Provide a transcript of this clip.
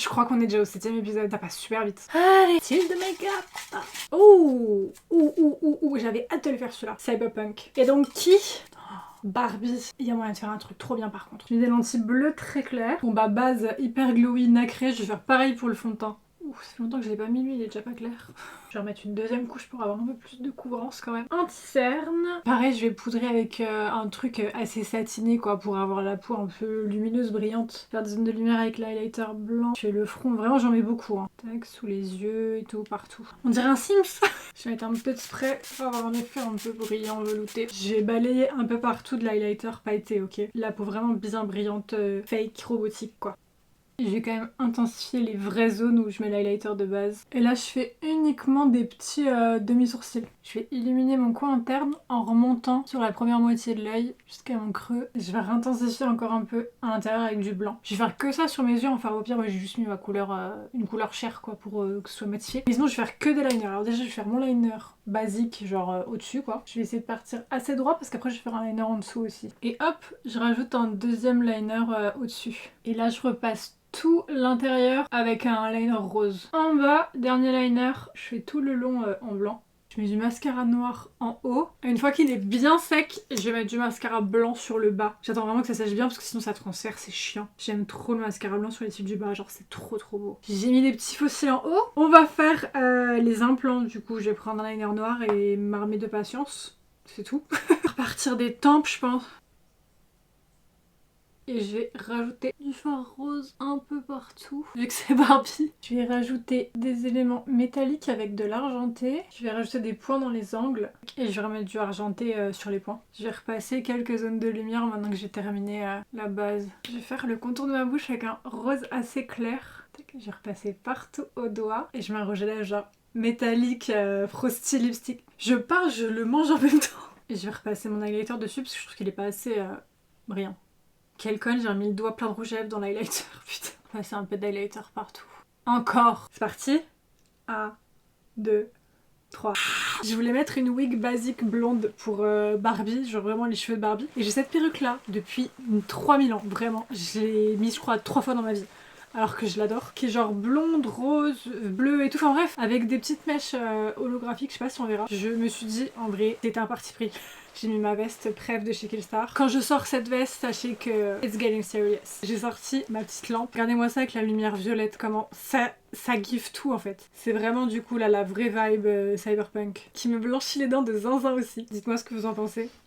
Je crois qu'on est déjà au 7ème épisode, ça passe super vite. Allez, style de make-up. Oh, j'avais hâte de le faire celui-là. Cyberpunk. Et donc qui? Barbie. Il y a moyen de faire un truc trop bien par contre. J'ai des lentilles bleues très claires. Bon bah base hyper glowy nacré, je vais faire pareil pour le fond de teint. Ouh, ça fait longtemps que je l'ai pas mis lui, il est déjà pas clair. Je vais remettre une deuxième couche pour avoir un peu plus de couvrance quand même. Anti-cerne. Pareil, je vais poudrer avec un truc assez satiné quoi, pour avoir la peau un peu lumineuse, brillante. Faire des zones de lumière avec l'highlighter blanc. Je fais le front, vraiment j'en mets beaucoup. Hein. Tac, sous les yeux et tout, partout. On dirait un Sims. Je vais mettre un peu de spray pour avoir un effet un peu brillant, velouté. Je vais balayer un peu partout de l'highlighter pailleté, ok? La peau vraiment bien brillante, fake, robotique quoi. Je vais quand même intensifier les vraies zones où je mets l'highlighter de base. Et là, je fais uniquement des petits demi-sourcils. Je vais illuminer mon coin interne en remontant sur la première moitié de l'œil jusqu'à mon creux. Je vais réintensifier encore un peu à l'intérieur avec du blanc. Je vais faire que ça sur mes yeux. Enfin, au pire, moi, j'ai juste mis ma couleur, une couleur chair quoi, pour que ce soit matifié. Mais sinon, je vais faire que des liners. Alors déjà, je vais faire mon liner basique, genre au-dessus quoi. Je vais essayer de partir assez droit parce qu'après, je vais faire un liner en dessous aussi. Et hop, je rajoute un deuxième liner au-dessus. Et là, je repasse tout l'intérieur avec un liner rose. En bas, dernier liner, je fais tout le long en blanc. Je mets du mascara noir en haut. Une fois qu'il est bien sec, je vais mettre du mascara blanc sur le bas. J'attends vraiment que ça sèche bien parce que sinon ça transfère, c'est chiant. J'aime trop le mascara blanc sur les cils du bas, genre c'est trop beau. J'ai mis des petits faux cils en haut. On va faire les implants du coup. Je vais prendre un liner noir et m'armer de patience. C'est tout. À partir des tempes, je pense. Et je vais rajouter du fard rose un peu partout, vu que c'est Barbie. Je vais rajouter des éléments métalliques avec de l'argenté. Je vais rajouter des points dans les angles. Et je vais remettre du argenté sur les points. Je vais repasser quelques zones de lumière maintenant que j'ai terminé la base. Je vais faire le contour de ma bouche avec un rose assez clair. Je vais repasser partout au doigt. Et je mets un rouge à lèvres genre métallique, frosty lipstick. Je pars, je le mange en même temps. Et je vais repasser mon highlighter dessus parce que je trouve qu'il est pas assez brillant. Quelle conne, j'ai mis le doigt plein de rouge à lèvres dans l'highlighter, putain. Passer un peu d'highlighter partout. Encore. C'est parti. 1, 2, 3. Je voulais mettre une wig basique blonde pour Barbie, genre vraiment les cheveux de Barbie. Et j'ai cette perruque là depuis 3000 ans, vraiment. Je l'ai mise je crois 3 fois dans ma vie. Alors que je l'adore, qui est genre blonde, rose, bleue et tout, enfin bref, avec des petites mèches holographiques, je sais pas si on verra. Je me suis dit, en vrai, c'était un parti pris. J'ai mis ma veste Prève de chez Killstar. Quand je sors cette veste, sachez que it's getting serious. J'ai sorti ma petite lampe. Regardez-moi ça avec la lumière violette, comment ça gifle tout en fait. C'est vraiment du coup là la vraie vibe cyberpunk qui me blanchit les dents de zinzin aussi. Dites-moi ce que vous en pensez.